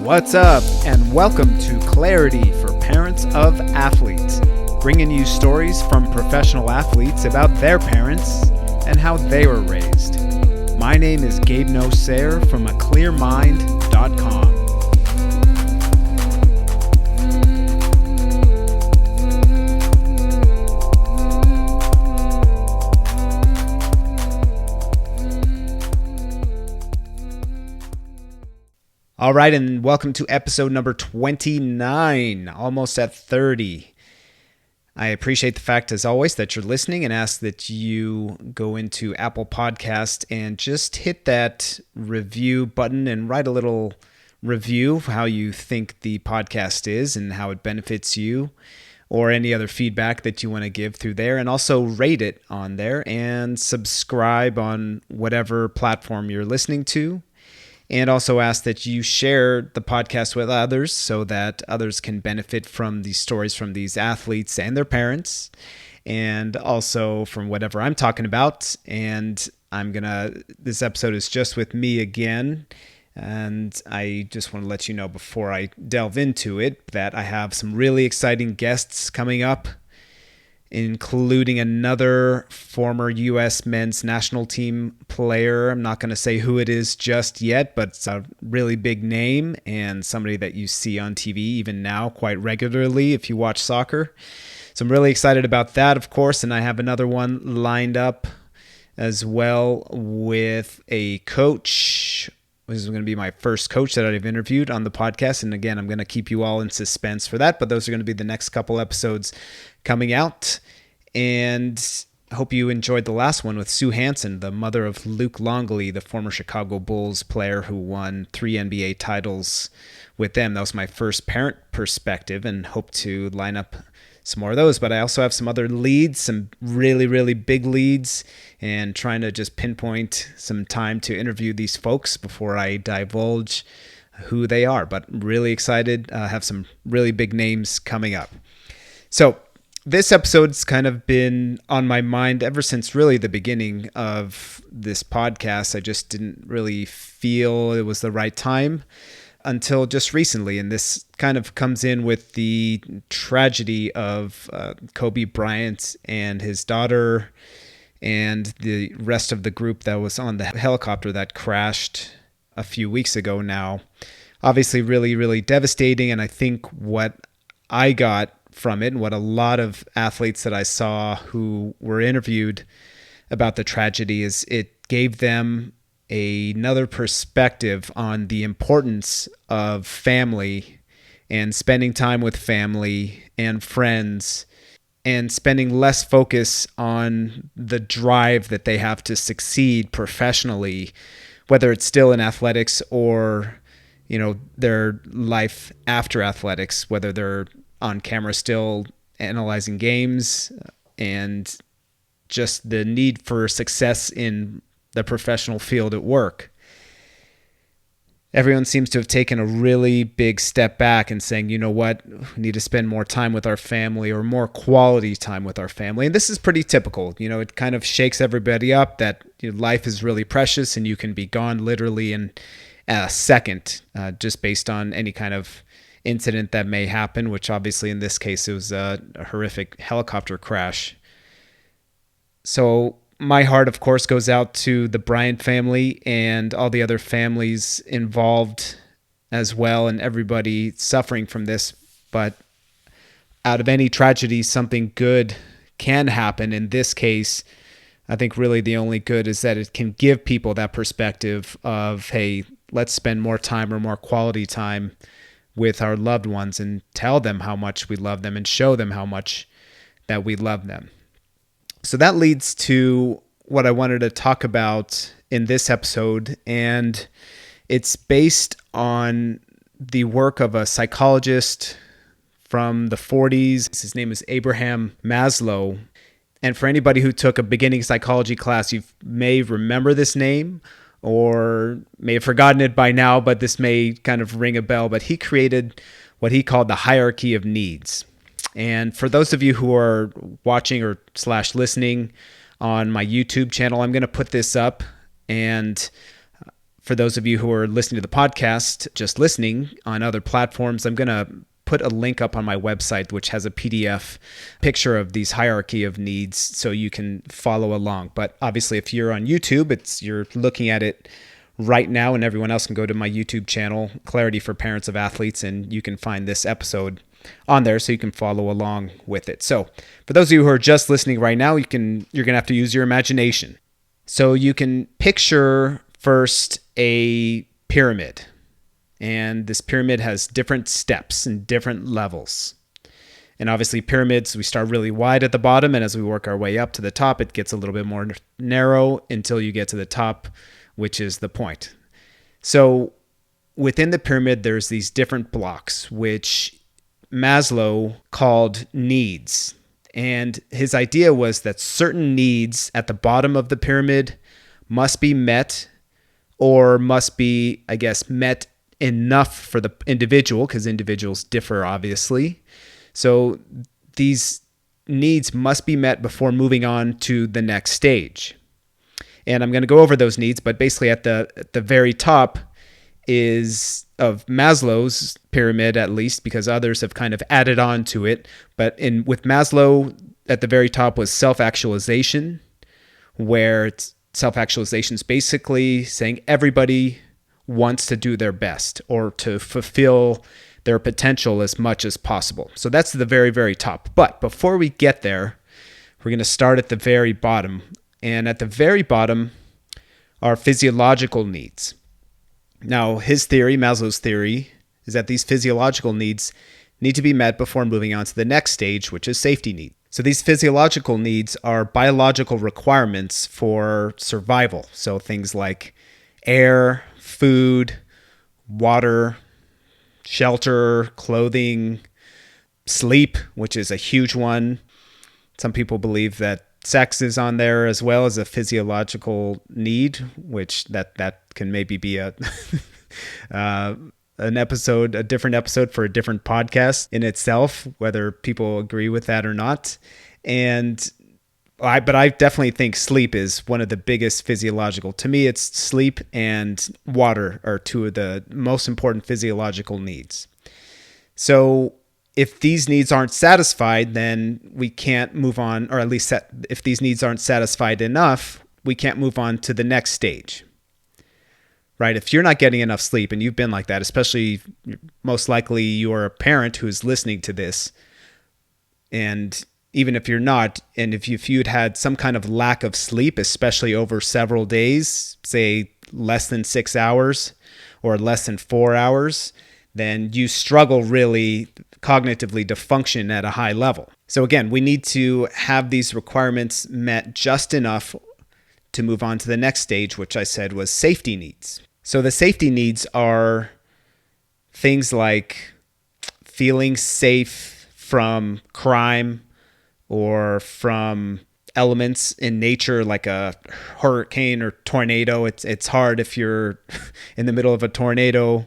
What's up, and welcome to Clarity for Parents of Athletes, bringing you stories from professional athletes about their parents and how they were raised. My name is Gabe from aclearmind.com. All right, and welcome to episode number 29, almost at 30. I appreciate the fact, as always, that you're listening and ask that you go into Apple Podcast and just hit that review button and write a little review of how you think the podcast is and how it benefits you, or any other feedback that you want to give through there, and also rate it on there and subscribe on whatever platform you're listening to. And also ask that you share the podcast with others so that others can benefit from these stories from these athletes and their parents, and also from whatever I'm talking about. And this episode is just with me again. And I just want to let you know before I delve into it that I have some really exciting guests coming up, including another former U.S. men's national team player. I'm not going to say who it is just yet, but it's a really big name and somebody that you see on TV even now quite regularly if you watch soccer. So I'm really excited about that, of course, and I have another one lined up as well with a coach. This is going to be my first coach that I've interviewed on the podcast. And again, I'm going to keep you all in suspense for that, but those are going to be the next couple episodes coming out. And I hope you enjoyed the last one with Sue Hansen, the mother of Luke Longley, the former Chicago Bulls player who won 3 NBA titles with them. That was my first parent perspective, and hope to line up some more of those. But I also have some other leads, some really, really big leads, and trying to just pinpoint some time to interview these folks before I divulge who they are. But really excited, have some really big names coming up. So this episode's kind of been on my mind ever since really the beginning of this podcast. I just didn't really feel it was the right time until just recently. And this kind of comes in with the tragedy of Kobe Bryant and his daughter and the rest of the group that was on the helicopter that crashed a few weeks ago now. Obviously really, really devastating. And I think what I got from it, and what a lot of athletes that I saw who were interviewed about the tragedy, is it gave them another perspective on the importance of family and spending time with family and friends, and spending less focus on the drive that they have to succeed professionally, whether it's still in athletics or, their life after athletics, whether they're on camera still analyzing games, and just the need for success in the professional field at work. Everyone seems to have taken a really big step back and saying, you know what, we need to spend more time with our family, or more quality time with our family. And this is pretty typical. It kind of shakes everybody up that life is really precious and you can be gone literally in a second, just based on any kind of incident that may happen, which obviously in this case it was a horrific helicopter crash. So my heart, of course, goes out to the Bryant family and all the other families involved as well, and everybody suffering from this. But out of any tragedy, something good can happen. In this case, I think really the only good is that it can give people that perspective of, hey, let's spend more time or more quality time with our loved ones and tell them how much we love them and show them how much that we love them. So that leads to what I wanted to talk about in this episode, and it's based on the work of a psychologist from the 40s. His name is Abraham Maslow. And for anybody who took a beginning psychology class, you may remember this name, or may have forgotten it by now, but this may kind of ring a bell. But he created what he called the hierarchy of needs. And for those of you who are watching or / listening on my YouTube channel, I'm going to put this up. And For those of you who are listening to the podcast, just listening on other platforms, I'm going to put a link up on my website, which has a PDF picture of these hierarchy of needs so you can follow along. But obviously, if you're on YouTube, you're looking at it right now, and everyone else can go to my YouTube channel, Clarity for Parents of Athletes, and you can find this episode on there so you can follow along with it. So for those of you who are just listening right now, you're going to have to use your imagination. So you can picture first a pyramid, and this pyramid has different steps and different levels. And obviously pyramids, we start really wide at the bottom, and as we work our way up to the top, it gets a little bit more narrow until you get to the top, which is the point. So within the pyramid, there's these different blocks, which Maslow called needs. And his idea was that certain needs at the bottom of the pyramid must be met, or must be, I guess, met enough for the individual, because individuals differ, obviously. So these needs must be met before moving on to the next stage. And I'm going to go over those needs, but basically at the very top is of Maslow's pyramid, at least, because others have kind of added on to it. But with Maslow, at the very top was self-actualization, where self-actualization is basically saying everybody wants to do their best or to fulfill their potential as much as possible. So that's the very, very top. But before we get there, we're going to start at the very bottom. And at the very bottom are physiological needs. Now, his theory, Maslow's theory, is that these physiological needs need to be met before moving on to the next stage, which is safety needs. So these physiological needs are biological requirements for survival. So things like air, food, water, shelter, clothing, sleep, which is a huge one. Some people believe that sex is on there as well as a physiological need, which that can maybe be a different episode for a different podcast in itself, whether people agree with that or not. But I definitely think sleep is one of the biggest physiological. To me, it's sleep and water are two of the most important physiological needs. So if these needs aren't satisfied, then we can't move on, or at least if these needs aren't satisfied enough, we can't move on to the next stage. Right? If you're not getting enough sleep, and you've been like that, especially most likely you're a parent who's listening to this, and even if you're not, and if you'd had some kind of lack of sleep, especially over several days, say less than 6 hours or less than 4 hours, then you struggle really cognitively to function at a high level. So again, we need to have these requirements met just enough to move on to the next stage, which I said was safety needs. So the safety needs are things like feeling safe from crime or from elements in nature like a hurricane or tornado. It's hard if you're in the middle of a tornado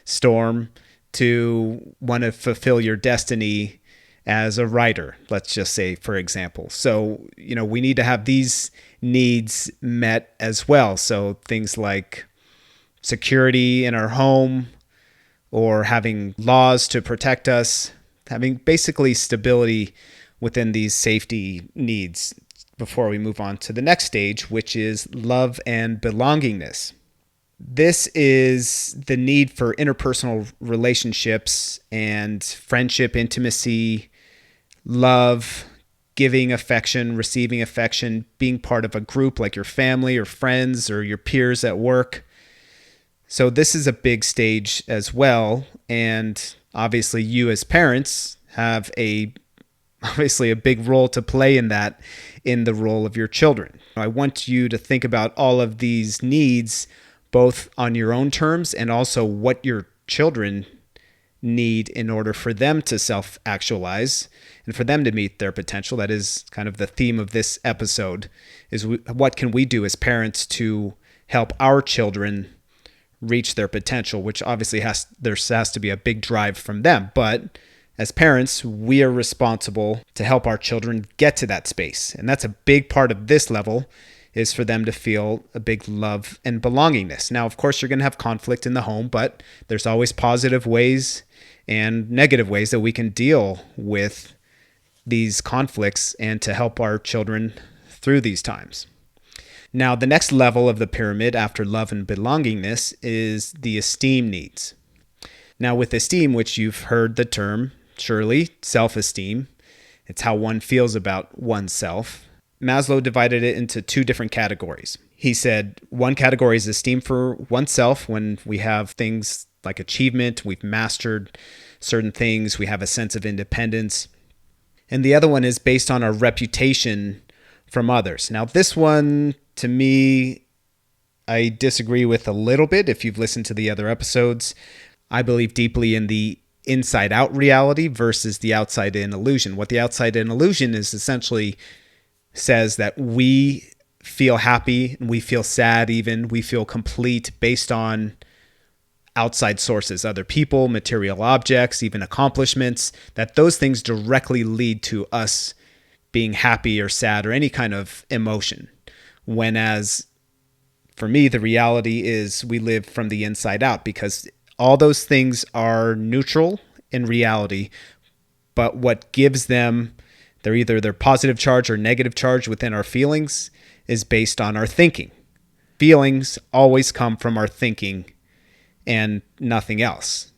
storm to want to fulfill your destiny as a writer, let's just say, for example. So, we need to have these needs met as well. So things like security in our home, or having laws to protect us, having basically stability within these safety needs before we move on to the next stage, which is love and belongingness. This is the need for interpersonal relationships and friendship, intimacy, love, giving affection, receiving affection, being part of a group like your family or friends or your peers at work. So this is a big stage as well. And obviously you as parents have obviously a big role to play in that, in the role of your children. I want you to think about all of these needs, both on your own terms and also what your children need in order for them to self-actualize and for them to meet their potential. That is kind of the theme of this episode, is what can we do as parents to help our children reach their potential, which obviously there has to be a big drive from them. But as parents, we are responsible to help our children get to that space. And that's a big part of this level, is for them to feel a big love and belongingness. Now, of course, you're going to have conflict in the home, but there's always positive ways and negative ways that we can deal with these conflicts and to help our children through these times. Now, the next level of the pyramid after love and belongingness is the esteem needs. Now, with esteem, which you've heard the term, surely, self-esteem, it's how one feels about oneself. Maslow divided it into two different categories. He said one category is esteem for oneself when we have things like achievement, we've mastered certain things, we have a sense of independence. And the other one is based on our reputation from others. Now, this one, to me, I disagree with a little bit. If you've listened to the other episodes, I believe deeply in the inside-out reality versus the outside-in illusion. What the outside-in illusion is essentially says that we feel happy, we feel sad even, we feel complete based on outside sources, other people, material objects, even accomplishments, that those things directly lead to us being happy or sad or any kind of emotion. Whereas for me, the reality is we live from the inside out because all those things are neutral in reality, but what gives them, they're either their positive charge or negative charge within our feelings, is based on our thinking. Feelings always come from our thinking and nothing else.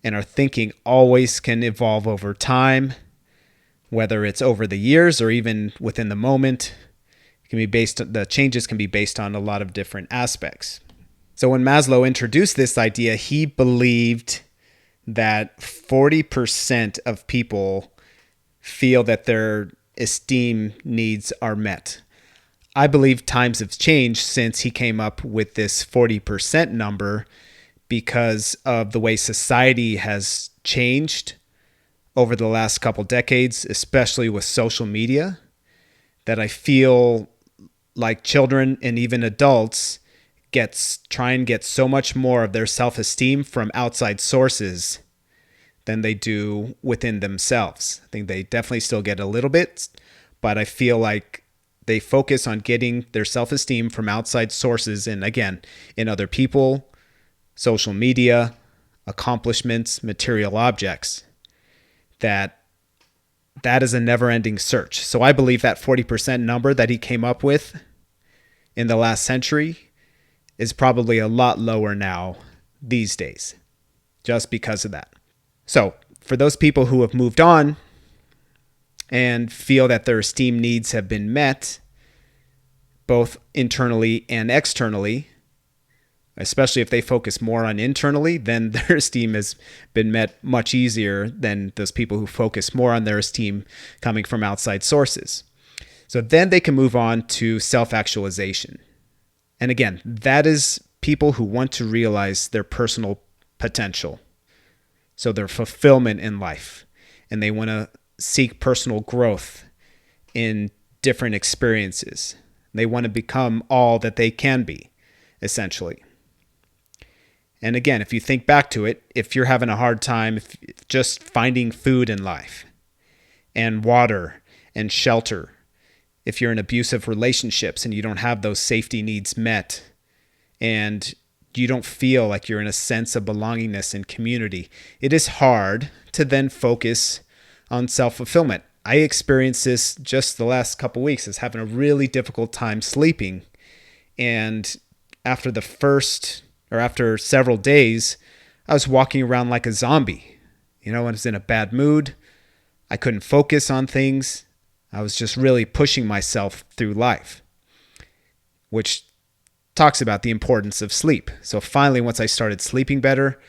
And our thinking always can evolve over time, whether it's over the years or even within the moment. It can be the changes can be based on a lot of different aspects. So when Maslow introduced this idea, he believed that 40% of people feel that their esteem needs are met. I believe times have changed since he came up with this 40% number because of the way society has changed over the last couple decades, especially with social media, that I feel like children and even adults try and get so much more of their self-esteem from outside sources than they do within themselves. I think they definitely still get a little bit, but I feel like they focus on getting their self-esteem from outside sources, and again, in other people, social media, accomplishments, material objects, that is a never-ending search. So I believe that 40% number that he came up with in the last century is probably a lot lower now these days, just because of that. So for those people who have moved on and feel that their esteem needs have been met, both internally and externally, especially if they focus more on internally, then their esteem has been met much easier than those people who focus more on their esteem coming from outside sources. So then they can move on to self-actualization. And again, that is people who want to realize their personal potential. So their fulfillment in life. And they want to seek personal growth in different experiences. They want to become all that they can be, essentially. And again, if you think back to it, if you're having a hard time just finding food in life and water and shelter, if you're in abusive relationships and you don't have those safety needs met and you don't feel like you're in a sense of belongingness and community, it is hard to then focus on self-fulfillment. I experienced this just the last couple weeks as having a really difficult time sleeping. And after several days, I was walking around like a zombie. I was in a bad mood. I couldn't focus on things. I was just really pushing myself through life, which talks about the importance of sleep. So finally, once I started sleeping better,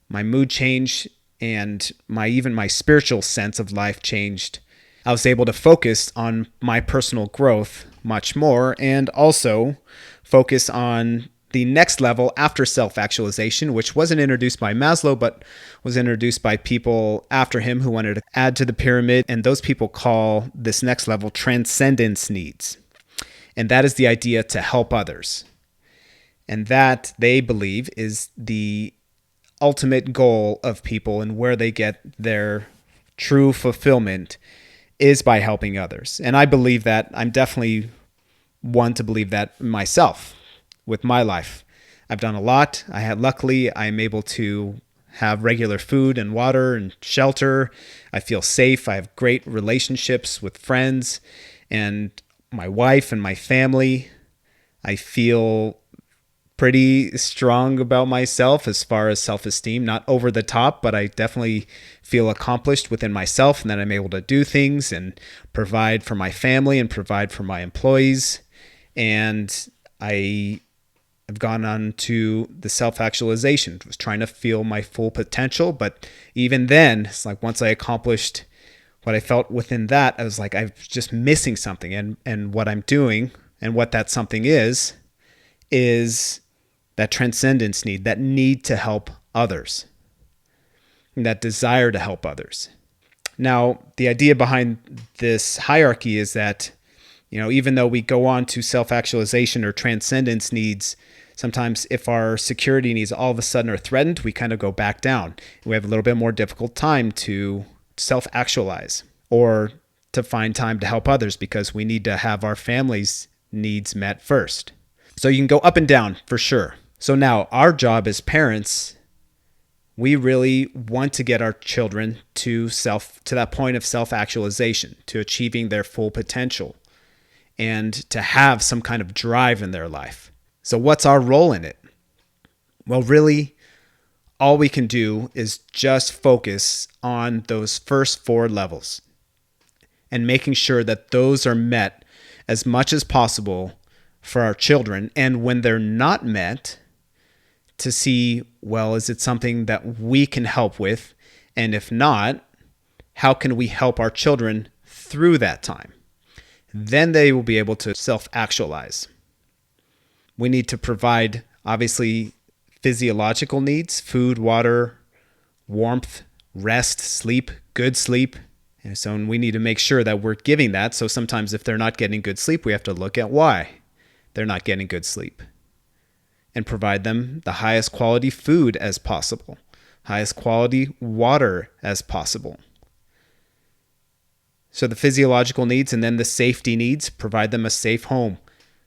my mood changed and even my spiritual sense of life changed. I was able to focus on my personal growth much more and also focus on the next level after self-actualization, which wasn't introduced by Maslow, but was introduced by people after him who wanted to add to the pyramid. And those people call this next level transcendence needs. And that is the idea to help others. And that, they believe, is the ultimate goal of people, and where they get their true fulfillment is by helping others. And I believe that. I'm definitely one to believe that myself with my life. I've done a lot. Luckily, I'm able to have regular food and water and shelter. I feel safe. I have great relationships with friends and my wife and my family. I feel pretty strong about myself as far as self-esteem, not over the top, but I definitely feel accomplished within myself and that I'm able to do things and provide for my family and provide for my employees. And I have gone on to the self-actualization. I was trying to feel my full potential, but even then, it's like once I accomplished what I felt within that, I was like, I'm just missing something. And what I'm doing and what that something is that transcendence need, that need to help others, and that desire to help others. Now, the idea behind this hierarchy is that, even though we go on to self-actualization or transcendence needs, sometimes if our security needs all of a sudden are threatened, we kind of go back down. We have a little bit more difficult time to self-actualize or to find time to help others because we need to have our family's needs met first. So you can go up and down for sure. So now our job as parents, we really want to get our children to that point of self-actualization, to achieving their full potential and to have some kind of drive in their life. So what's our role in it? Well, really, all we can do is just focus on those first 4 levels and making sure that those are met as much as possible for our children. And when they're not met, to see, well, is it something that we can help with? And if not, how can we help our children through that time? Then they will be able to self-actualize. We need to provide, obviously, physiological needs: food, water, warmth, rest, sleep, good sleep. And so we need to make sure that we're giving that. So sometimes if they're not getting good sleep, we have to look at why they're not getting good sleep and provide them the highest quality food as possible, highest quality water as possible. So the physiological needs, and then the safety needs, provide them a safe home,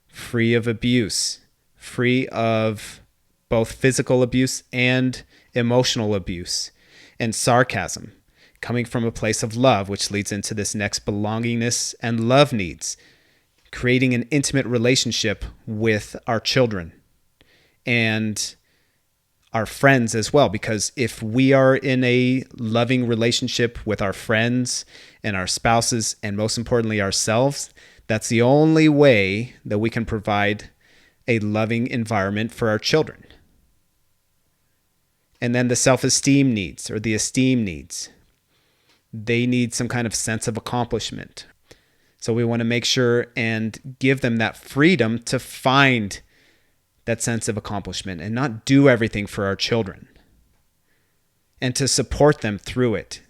free of abuse, free of both physical abuse and emotional abuse and sarcasm, coming from a place of love, which leads into this next belongingness and love needs, creating an intimate relationship with our children and our friends as well. Because if we are in a loving relationship with our friends and our spouses, and most importantly ourselves, that's the only way that we can provide a loving environment for our children. And then the self-esteem needs, or the esteem needs. They need some kind of sense of accomplishment. So we want to make sure and give them that freedom to find that sense of accomplishment and not do everything for our children, and to support them through it.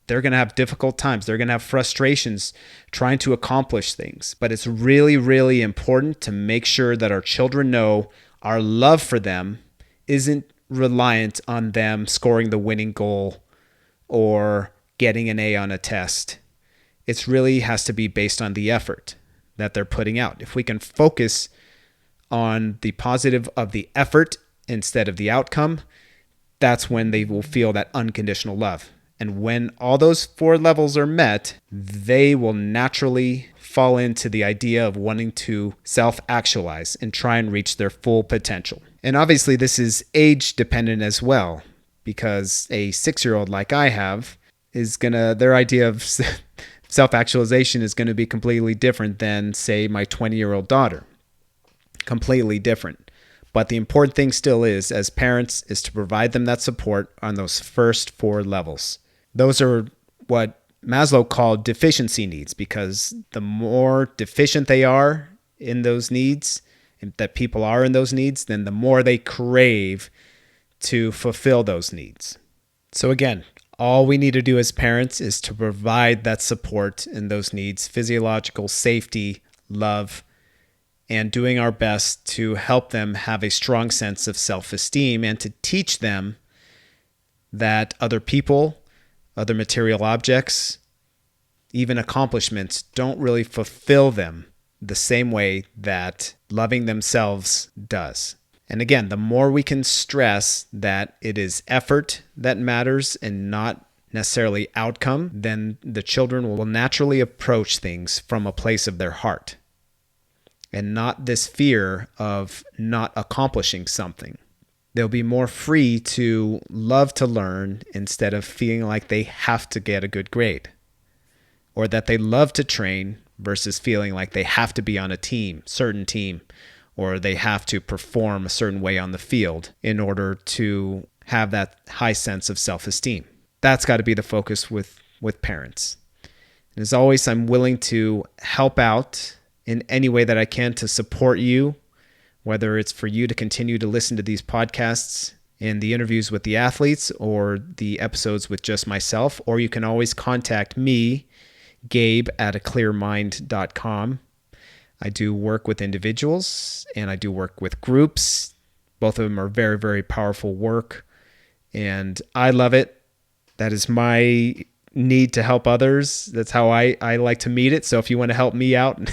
They're going to have difficult times. They're going to have frustrations trying to accomplish things. But it's really, really important to make sure that our children know our love for them isn't reliant on them scoring the winning goal or getting an A on a test. It really has to be based on the effort that they're putting out. If we can focus on the positive of the effort instead of the outcome, that's when they will feel that unconditional love. And when all those 4 levels are met, they will naturally fall into the idea of wanting to self-actualize and try and reach their full potential. And obviously this is age dependent as well, because a 6-year-old like I have their idea of self-actualization is going to be completely different than, say, my 20-year-old daughter. Completely different. But the important thing still is, as parents, is to provide them that support on those first 4 levels. Those are what Maslow called deficiency needs, because the more deficient they are in those needs, and that people are in those needs, then the more they crave to fulfill those needs. So again, all we need to do as parents is to provide that support in those needs: physiological, safety, love, and doing our best to help them have a strong sense of self-esteem and to teach them that other people, other material objects, even accomplishments don't really fulfill them the same way that loving themselves does. And again, the more we can stress that it is effort that matters and not necessarily outcome, then the children will naturally approach things from a place of their heart and not this fear of not accomplishing something. They'll be more free to love to learn instead of feeling like they have to get a good grade, or that they love to train versus feeling like they have to be on a team, certain team, or they have to perform a certain way on the field in order to have that high sense of self-esteem. That's got to be the focus with parents. And as always, I'm willing to help out in any way that I can to support you, whether it's for you to continue to listen to these podcasts and the interviews with the athletes or the episodes with just myself, or you can always contact me, Gabe, at aclearmind.com. I do work with individuals and I do work with groups. Both of them are very, very powerful work, and I love it. That is my need to help others. That's how I like to meet it. So if you want to help me out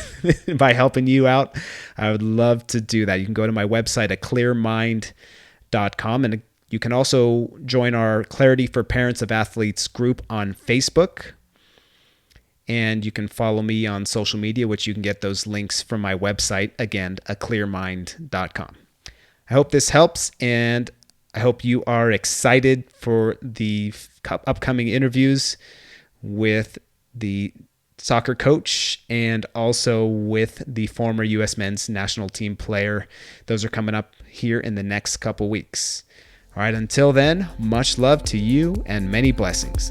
by helping you out, I would love to do that. You can go to my website at clearmind.com, and you can also join our Clarity for Parents of Athletes group on Facebook. And you can follow me on social media, which you can get those links from my website, again, aclearmind.com. I hope this helps, and I hope you are excited for the upcoming interviews with the soccer coach and also with the former U.S. men's national team player. Those are coming up here in the next couple weeks. All right, until then, much love to you and many blessings.